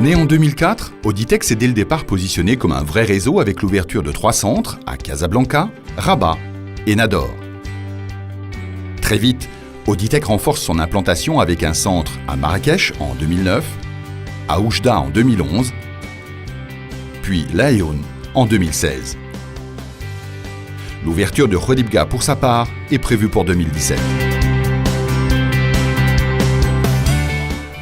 Né en 2004, Auditech s'est dès le départ positionné comme un vrai réseau avec l'ouverture de 3 centres à Casablanca, Rabat et Nador. Très vite, Auditech renforce son implantation avec un centre à Marrakech en 2009, à Oujda en 2011, puis Laayoune en 2016. L'ouverture de Khodibga pour sa part est prévue pour 2017.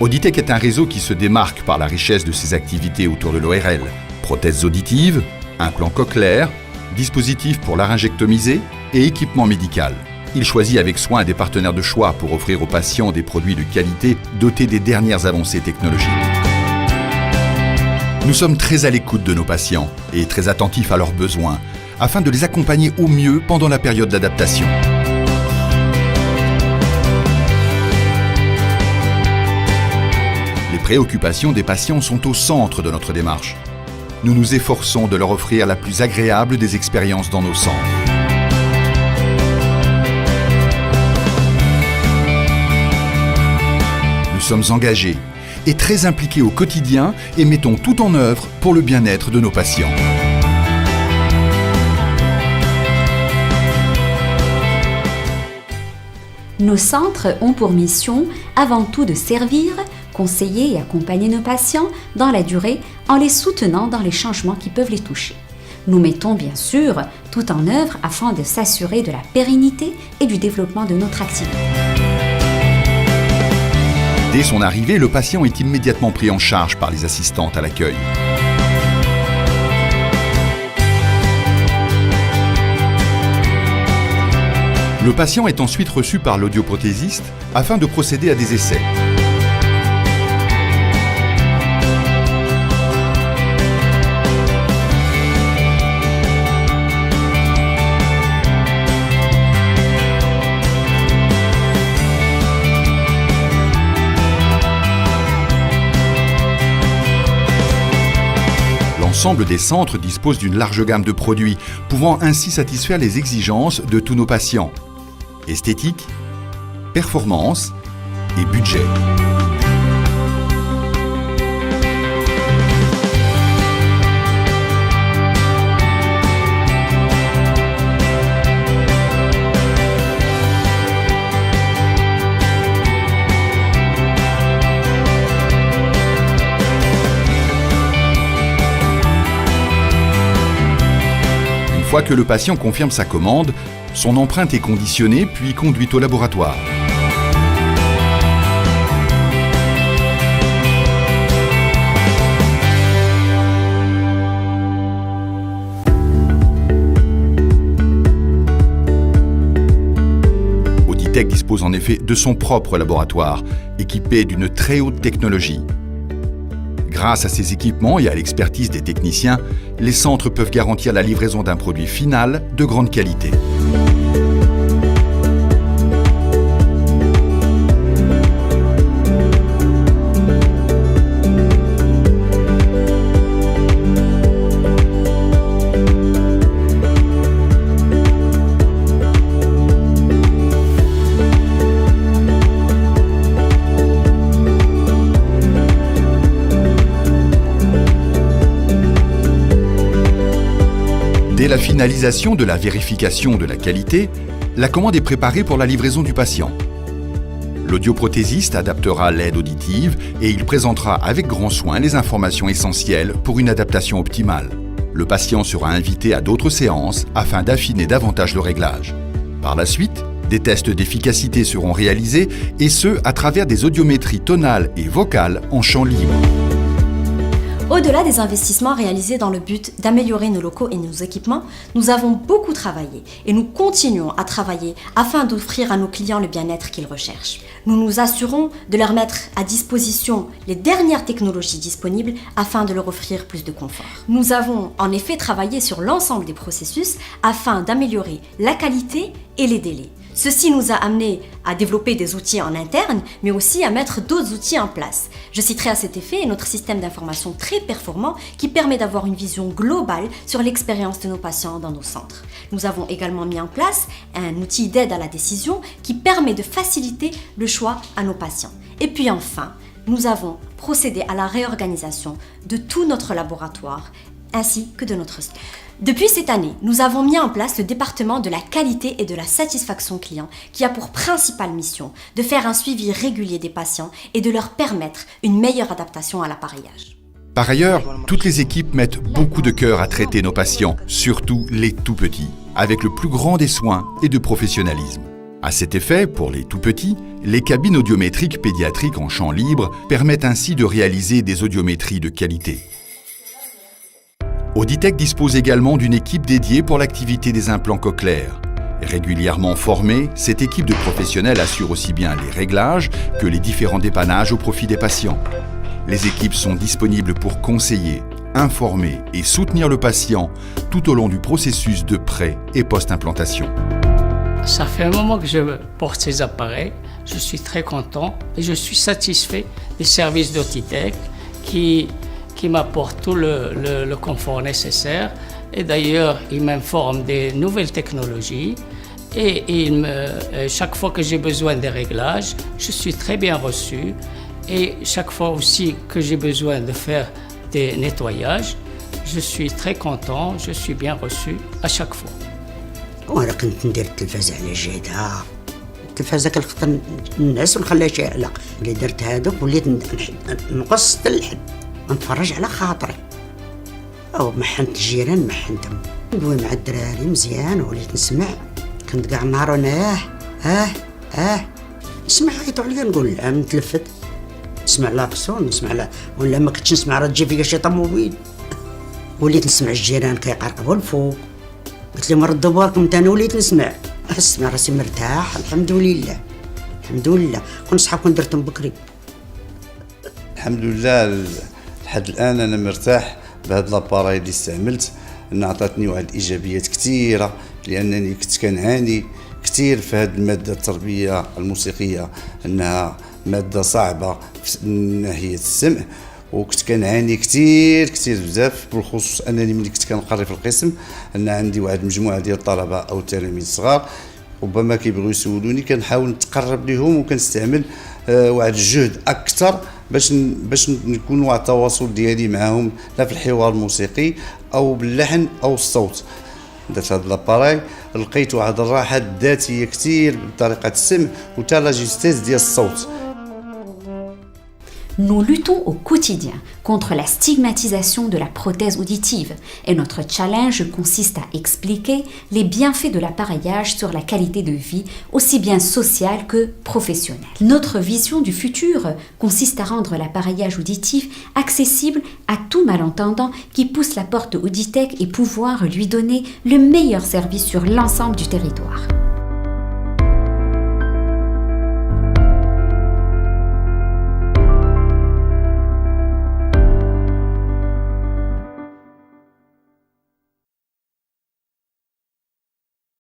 Auditech est un réseau qui se démarque par la richesse de ses activités autour de l'ORL. Prothèses auditives, implants cochléaires, dispositifs pour laryngectomisés et équipement médical. Il choisit avec soin des partenaires de choix pour offrir aux patients des produits de qualité dotés des dernières avancées technologiques. Nous sommes très à l'écoute de nos patients et très attentifs à leurs besoins afin de les accompagner au mieux pendant la période d'adaptation. Les préoccupations des patients sont au centre de notre démarche. Nous nous efforçons de leur offrir la plus agréable des expériences dans nos centres. Nous sommes engagés et très impliqués au quotidien et mettons tout en œuvre pour le bien-être de nos patients. Nos centres ont pour mission avant tout de servir, conseiller et accompagner nos patients dans la durée en les soutenant dans les changements qui peuvent les toucher. Nous mettons bien sûr tout en œuvre afin de s'assurer de la pérennité et du développement de notre activité. Dès son arrivée, le patient est immédiatement pris en charge par les assistantes à l'accueil. Le patient est ensuite reçu par l'audioprothésiste afin de procéder à des essais. L'ensemble des centres dispose d'une large gamme de produits, pouvant ainsi satisfaire les exigences de tous nos patients. Esthétique, performance et budget. Une fois que le patient confirme sa commande, son empreinte est conditionnée puis conduite au laboratoire. Auditech dispose en effet de son propre laboratoire, équipé d'une très haute technologie. Grâce à ces équipements et à l'expertise des techniciens, les centres peuvent garantir la livraison d'un produit final de grande qualité. Dès la finalisation de la vérification de la qualité, la commande est préparée pour la livraison du patient. L'audioprothésiste adaptera l'aide auditive et il présentera avec grand soin les informations essentielles pour une adaptation optimale. Le patient sera invité à d'autres séances afin d'affiner davantage le réglage. Par la suite, des tests d'efficacité seront réalisés et ce, à travers des audiométries tonales et vocales en champ libre. Au-delà des investissements réalisés dans le but d'améliorer nos locaux et nos équipements, nous avons beaucoup travaillé et nous continuons à travailler afin d'offrir à nos clients le bien-être qu'ils recherchent. Nous nous assurons de leur mettre à disposition les dernières technologies disponibles afin de leur offrir plus de confort. Nous avons en effet travaillé sur l'ensemble des processus afin d'améliorer la qualité et les délais. Ceci nous a amené à développer des outils en interne, mais aussi à mettre d'autres outils en place. Je citerai à cet effet notre système d'information très performant qui permet d'avoir une vision globale sur l'expérience de nos patients dans nos centres. Nous avons également mis en place un outil d'aide à la décision qui permet de faciliter le choix à nos patients. Et puis enfin, nous avons procédé à la réorganisation de tout notre laboratoire ainsi que de notre stock. Depuis cette année, nous avons mis en place le département de la qualité et de la satisfaction client qui a pour principale mission de faire un suivi régulier des patients et de leur permettre une meilleure adaptation à l'appareillage. Par ailleurs, toutes les équipes mettent beaucoup de cœur à traiter nos patients, surtout les tout petits, avec le plus grand des soins et de professionnalisme. À cet effet, pour les tout petits, les cabines audiométriques pédiatriques en champ libre permettent ainsi de réaliser des audiométries de qualité. Auditech dispose également d'une équipe dédiée pour l'activité des implants cochléaires. Régulièrement formée, cette équipe de professionnels assure aussi bien les réglages que les différents dépannages au profit des patients. Les équipes sont disponibles pour conseiller, informer et soutenir le patient tout au long du processus de pré- et post-implantation. Ça fait un moment que je porte ces appareils, je suis très content et je suis satisfait des services d'Auditech qui m'apportent tout le confort nécessaire. Et d'ailleurs, ils m'informent des nouvelles technologies et chaque fois que j'ai besoin des réglages, je suis très bien reçu. Et chaque fois aussi que j'ai besoin de faire des nettoyages, je suis très content, je suis bien reçu à chaque fois. وانا كنت ندير التلفازه على جهدها التلفازه كنخطر الناس ونخليها شاعله اللي درت هذوك وليت نقص حتى اللحد نتفرج على خاطري او محنت الجيران محنتهم ندوي مع الدراري مزيان وليت نسمع كنت كاع النهار وانا نسمع عيطوا عليا نقول لا نتلفت نسمع لاكسون نسمع لا ولا ما كنتش نسمع راه تجي فيا شي طوموبيل وليت نسمع الجيران كيقرقبوا الفوق قلت لهم ردوا بالكم انت انا وليت نحس مع راسي مرتاح الحمد لله كون صحابكم درتهم بكري الحمد لله لحد الان انا مرتاح بهذا لاباراي اللي استعملت ان عطاتني واحد الايجابيات كثيره لانني كنت كنعاني كثير في هذه الماده التربيه الموسيقيه انها ماده صعبه من ناحيه السمع وكنت كنعاني كثير بزاف بالخصوص انني ملي كنت كنقري في القسم ان عندي واحد المجموعه ديال الطلبه او التلاميذ صغار ربما كيبغيو يسولوني كنحاول نتقرب لهم وكنستعمل واحد الجهد اكثر باش نكون واحد التواصل ديالي معهم لا في الحوار الموسيقي او باللحن او الصوت. درت هذا لاباراي لقيت واحد الراحه الذاتيه كثير بطريقه السمع وتا لا جيستيس ديال الصوت. Nous luttons au quotidien contre la stigmatisation de la prothèse auditive et notre challenge consiste à expliquer les bienfaits de l'appareillage sur la qualité de vie, aussi bien sociale que professionnelle. Notre vision du futur consiste à rendre l'appareillage auditif accessible à tout malentendant qui pousse la porte Auditech et pouvoir lui donner le meilleur service sur l'ensemble du territoire.